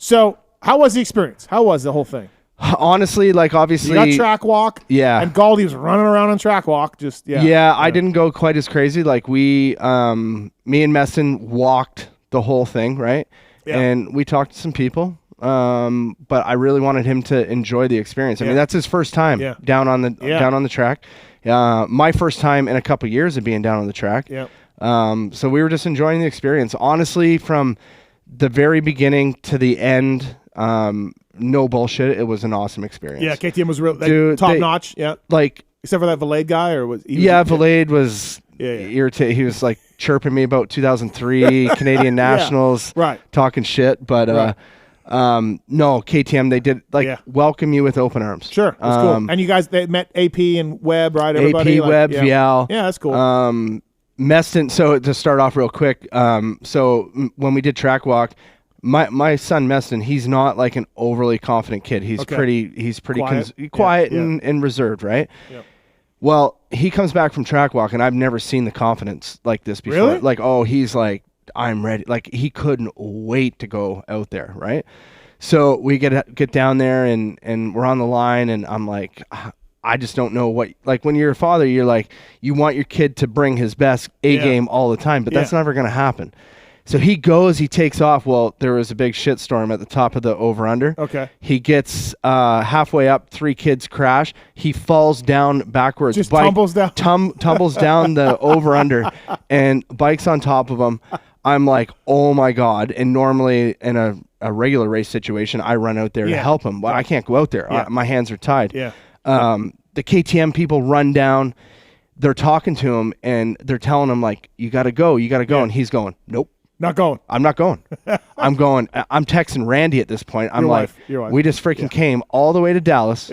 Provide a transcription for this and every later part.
So how was the experience? How was the whole thing? Honestly, like obviously, you got track walk. Yeah. And Galdi was running around on track walk. Yeah, I didn't go quite as crazy. Like me and Meston walked the whole thing, right? Yeah. And we talked to some people. But I really wanted him to enjoy the experience. I mean, that's his first time down on the track. My first time in a couple years of being down on the track. Yeah. So we were just enjoying the experience. Honestly, from the very beginning to the end, no bullshit, it was an awesome experience. Yeah, KTM was real top notch. Yeah. Like except for that Valade guy, or was he? Yeah, Valade was irritated. He was like chirping me about 2003 Canadian Nationals, right? Talking shit, but no, KTM, they did welcome you with open arms. Sure, that's cool. And you guys, they met AP and Webb, right? Everybody, AP, Webb, Vial. Yeah, that's cool. Meston. So to start off real quick, so when we did track walk, my son Meston, he's not like an overly confident kid. He's pretty quiet and reserved, right? Yep. Well, he comes back from track walk, and I've never seen the confidence like this before. Really? Like, he's like, I'm ready. Like, he couldn't wait to go out there, right? So we get down there, and we're on the line, and I'm like, I just don't know what, like, when you're a father, you're like, you want your kid to bring his best A-game all the time, but that's never going to happen. So he goes, he takes off. Well, there was a big shitstorm at the top of the over-under. Okay. He gets halfway up, 3 kids crash. He falls down backwards. Just tumbles down. Tumbles down the over-under, and bike's on top of him. I'm like, oh, my God. And normally in a regular race situation, I run out there to help him. But I can't go out there. My hands are tied. Yeah. The KTM people run down. They're talking to him, and they're telling him, like, you got to go. You got to go. And he's going, nope. Not going. I'm not going. I'm going. I'm texting Randy at this point. I'm your wife. We just freaking came all the way to Dallas,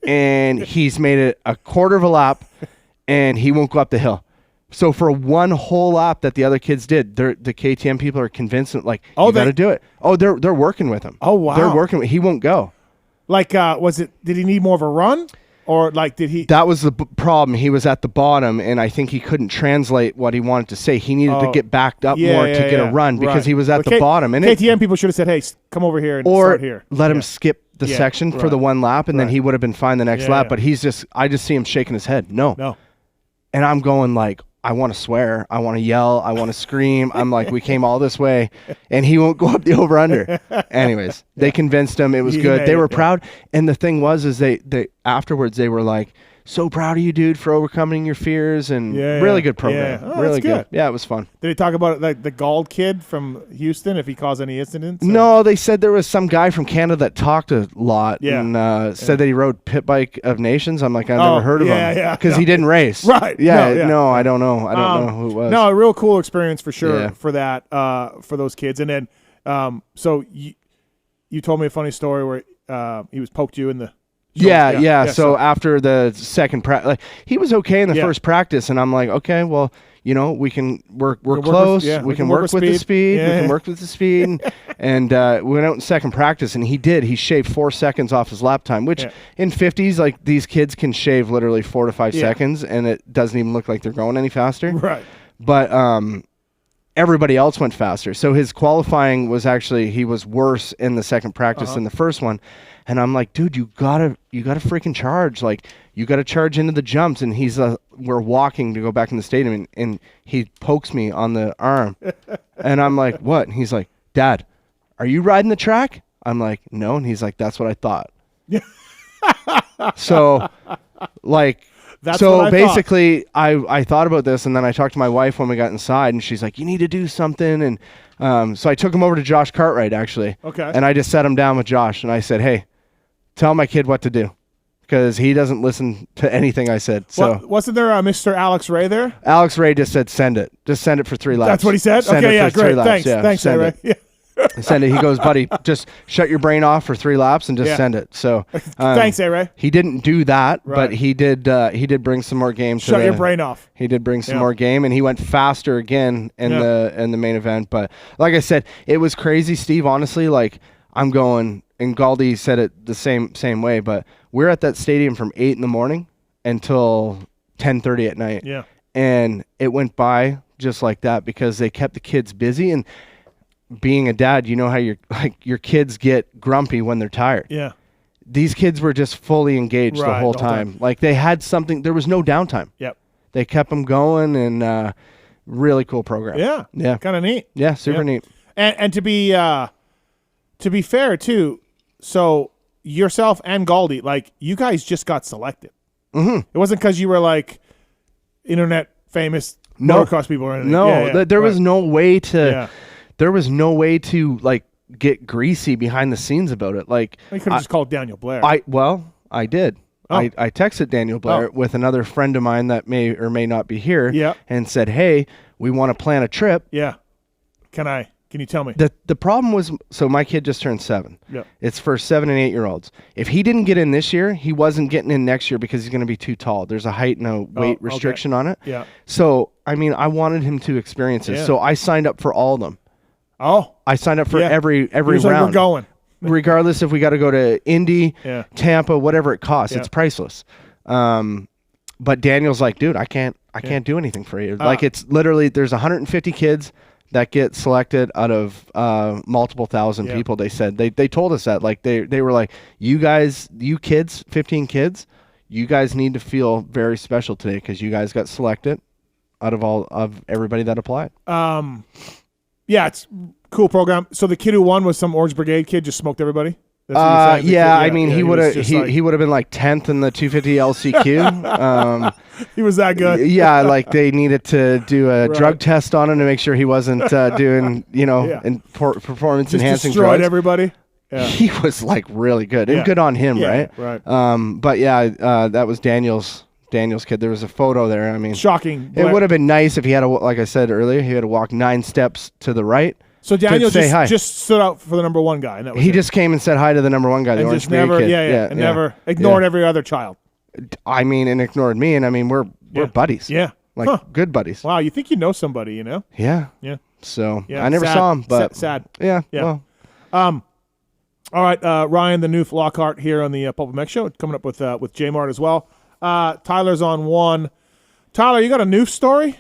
and he's made it a quarter of a lap, and he won't go up the hill. So for one whole lap that the other kids did, the KTM people are convinced that, like, you got to do it. Oh, they're working with him. Oh, wow. They're working with, he won't go. Like, did he need more of a run? Or like, did he? That was the problem. He was at the bottom, and I think he couldn't translate what he wanted to say. He needed to get backed up more to get a run because he was at the bottom. And KTM people should have said, "Hey, come over here and start here." Let him skip the section for the one lap, and then he would have been fine the next lap. But I just see him shaking his head. No. And I'm going like, I want to swear, I want to yell, I want to scream. I'm like, we came all this way, and he won't go up the over-under. Anyways, they convinced him. It was good. They were proud. And the thing was, is they afterwards, they were like, so proud of you, dude, for overcoming your fears, and really good program. Oh, really good. Yeah, it was fun. Did he talk about like the Gald kid from Houston, if he caused any incidents? No, they said there was some guy from Canada that talked a lot and said that he rode Pit Bike of Nations. I'm like, I've never heard of him because he didn't race. Right. No, I don't know. I don't know who it was. No, a real cool experience for sure for that, for those kids. And then, so you told me a funny story where he was poked you in the. So after the second practice, like, he was okay in the first practice, and I'm like, okay, well, you know, we're close. We can work with the speed. We can work with the speed. And we went out in second practice, and he shaved 4 seconds off his lap time, which in 50s, like, these kids can shave literally 4 to 5 seconds, and it doesn't even look like they're going any faster. Right. But everybody else went faster. So his qualifying was actually, he was worse in the second practice than the first one. And I'm like, dude, you gotta freaking charge. Like, you gotta charge into the jumps. And he's we're walking to go back in the stadium, and he pokes me on the arm. And I'm like, what? And he's like, Dad, are you riding the track? I'm like, no. And he's like, that's what I thought. So, like, basically, I thought about this, and then I talked to my wife when we got inside, and she's like, you need to do something. And so I took him over to Josh Cartwright, actually. Okay. And I just sat him down with Josh, and I said, hey, tell my kid what to do, because he doesn't listen to anything I said. So wasn't there Mr. Alex Ray there? Alex Ray just said, send it. Just send it for 3 laps. That's what he said? Send okay, it for great. 3 laps. Thanks, Ray. Yeah. Send it. He goes, buddy, just shut your brain off for 3 laps and just send it. So thanks, Ray. He didn't do that, but he did bring some more game. Shut your brain off. He did bring some more game, and he went faster again in the main event. But like I said, it was crazy, Steve. Honestly, like, I'm going, and Galdi said it the same way, but we're at that stadium from 8 in the morning until 10:30 at night. Yeah. And it went by just like that because they kept the kids busy. And being a dad, you know how your kids get grumpy when they're tired. Yeah. These kids were just fully engaged the whole time. Like they had something. There was no downtime. Yep. They kept them going, and really cool program. Yeah. Yeah. Kind of neat. Yeah. Super neat. And to be fair too, so yourself and Galdi, like you guys just got selected. Mm-hmm. It wasn't because you were like internet famous motocross people or anything. No, there was no way to. There was no way to like get greasy behind the scenes about it. Like you could have just called Daniel Blair. I did. Oh. I texted Daniel Blair with another friend of mine that may or may not be here. And said, hey, we want to plan a trip. Yeah. Can you tell me? The problem was, so my kid just turned 7. Yeah. It's for 7 and 8-year-olds. If he didn't get in this year, he wasn't getting in next year because he's going to be too tall. There's a height and a weight restriction on it. Yeah. So, I mean, I wanted him to experience it. So I signed up for all of them. Oh. I signed up for every round. Like, we're going. Regardless if we got to go to Indy, Tampa, whatever it costs, it's priceless. But Daniel's like, dude, I can't do anything for you. Like it's literally, there's 150 kids that get selected out of multiple thousand people. They said they told us that, like they were like, you kids, 15 kids, you guys need to feel very special today because you guys got selected out of everybody that applied. Yeah, it's cool program. So the kid who won was some Orange Brigade kid, just smoked everybody. I mean, he would have been like 10th in the 250 LCQ. He was that good. Yeah, like they needed to do a drug test on him to make sure he wasn't doing, performance enhancing destroyed drugs. Everybody. Yeah. He was like really good, and good on him, right? Right. But that was Daniel's kid. There was a photo there. I mean, shocking. It would have been nice if he had like I said earlier, he had to walk 9 steps to the right. So Daniel just stood out for the number 1 guy. And that was he just came and said hi to the number 1 guy, the Orange Brigade kid. And never ignored every other child. I mean, and ignored me. And I mean, we're buddies. Yeah. Like good buddies. Wow. You think you know somebody, you know? Yeah. Yeah. So I never saw him, but sad. Yeah. Well. All right. Ryan, the Newf Lockhart here on the Pulp Mech Show, coming up with J Mart as well. Tyler's on 1. Tyler, you got a Newf story?